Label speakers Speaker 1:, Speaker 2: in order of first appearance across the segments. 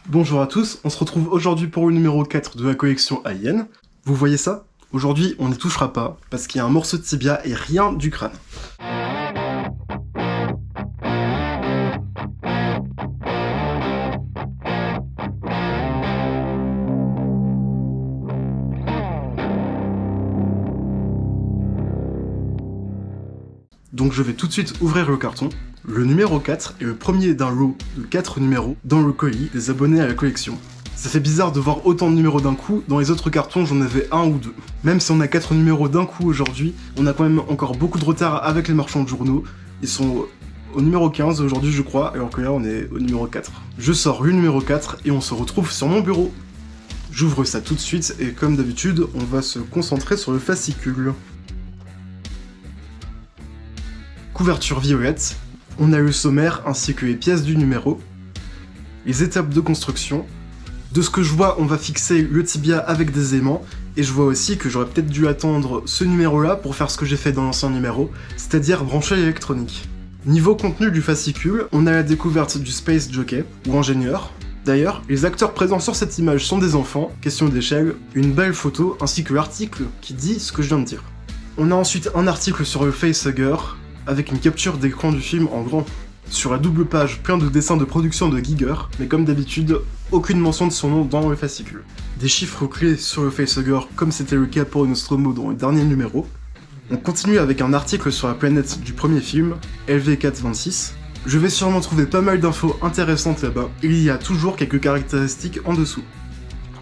Speaker 1: Bonjour à tous, on se retrouve aujourd'hui pour le numéro 4 de la collection AIN. Vous voyez ça? Aujourd'hui, on n'y touchera pas, parce qu'il y a un morceau de tibia et rien du crâne. Donc je vais tout de suite ouvrir le carton. Le numéro 4 est le premier d'un lot de 4 numéros dans le colis des abonnés à la collection. Ça fait bizarre de voir autant de numéros d'un coup, dans les autres cartons j'en avais un ou deux. Même si on a 4 numéros d'un coup aujourd'hui, on a quand même encore beaucoup de retard avec les marchands de journaux. Ils sont au numéro 15 aujourd'hui je crois, alors que là on est au numéro 4. Je sors le numéro 4 et on se retrouve sur mon bureau. J'ouvre ça tout de suite et comme d'habitude, on va se concentrer sur le fascicule. Couverture violette, on a le sommaire ainsi que les pièces du numéro, les étapes de construction. De ce que je vois, on va fixer le tibia avec des aimants, et je vois aussi que j'aurais peut-être dû attendre ce numéro-là pour faire ce que j'ai fait dans l'ancien numéro, c'est-à-dire brancher l'électronique. Niveau contenu du fascicule, on a la découverte du Space Jockey, ou ingénieur. D'ailleurs, les acteurs présents sur cette image sont des enfants, question d'échelle, une belle photo, ainsi que l'article qui dit ce que je viens de dire. On a ensuite un article sur le facehugger, avec une capture d'écran du film en grand. Sur la double page, plein de dessins de production de Giger, mais comme d'habitude, aucune mention de son nom dans le fascicule. Des chiffres clés sur le facehugger, comme c'était le cas pour Nostromo dans le dernier numéro. On continue avec un article sur la planète du premier film, LV426. Je vais sûrement trouver pas mal d'infos intéressantes là-bas, il y a toujours quelques caractéristiques en dessous.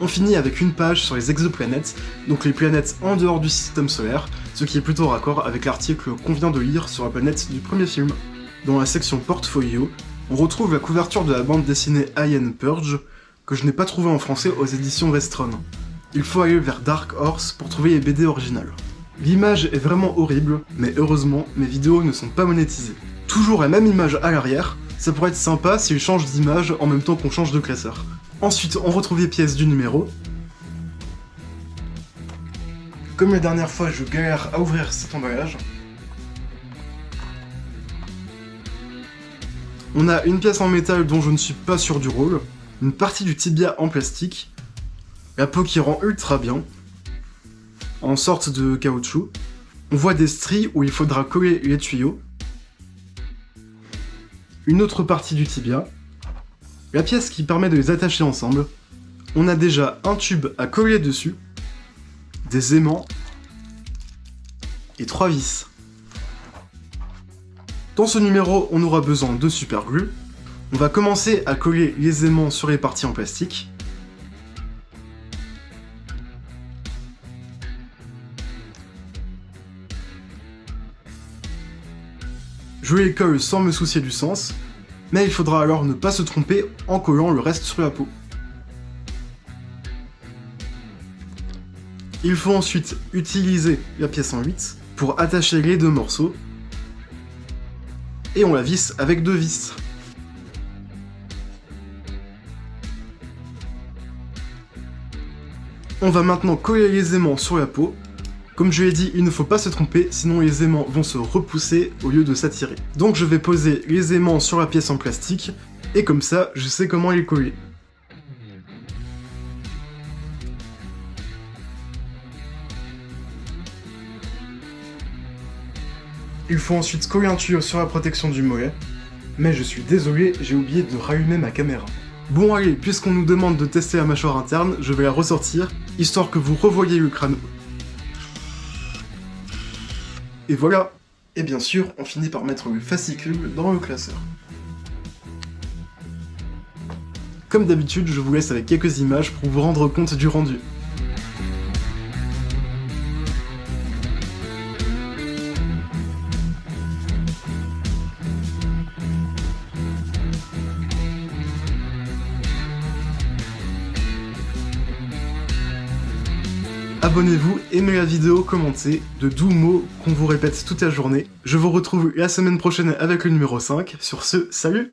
Speaker 1: On finit avec une page sur les exoplanètes, donc les planètes en dehors du système solaire, ce qui est plutôt raccord avec l'article qu'on vient de lire sur la planète du premier film. Dans la section portfolio, on retrouve la couverture de la bande dessinée AIN Purge, que je n'ai pas trouvé en français aux éditions Vestron. Il faut aller vers Dark Horse pour trouver les BD originales. L'image est vraiment horrible, mais heureusement, mes vidéos ne sont pas monétisées. Toujours la même image à l'arrière, ça pourrait être sympa s'il change d'image en même temps qu'on change de classeur. Ensuite, on retrouve les pièces du numéro. Comme la dernière fois, je galère à ouvrir cet emballage. On a une pièce en métal dont je ne suis pas sûr du rôle, une partie du tibia en plastique, la peau qui rend ultra bien, en sorte de caoutchouc. On voit des stries où il faudra coller les tuyaux, une autre partie du tibia, la pièce qui permet de les attacher ensemble. On a déjà un tube à coller dessus, des aimants et 3 vis. Dans ce numéro, on aura besoin de superglue. On va commencer à coller les aimants sur les parties en plastique. Je les colle sans me soucier du sens, mais il faudra alors ne pas se tromper en collant le reste sur la peau. Il faut ensuite utiliser la pièce en 8 pour attacher les deux morceaux, et on la visse avec 2 vis. On va maintenant coller les aimants sur la peau. Comme je l'ai dit, il ne faut pas se tromper, sinon les aimants vont se repousser au lieu de s'attirer. Donc je vais poser les aimants sur la pièce en plastique, et comme ça, je sais comment les coller. Il faut ensuite coller un tuyau sur la protection du mollet, mais je suis désolé, j'ai oublié de rallumer ma caméra. Bon allez, puisqu'on nous demande de tester la mâchoire interne, je vais la ressortir, histoire que vous revoyiez le crâne. Et voilà. Et bien sûr, on finit par mettre le fascicule dans le classeur. Comme d'habitude, je vous laisse avec quelques images pour vous rendre compte du rendu. Abonnez-vous, aimez la vidéo, commentez, de doux mots qu'on vous répète toute la journée. Je vous retrouve la semaine prochaine avec le numéro 5. Sur ce, salut!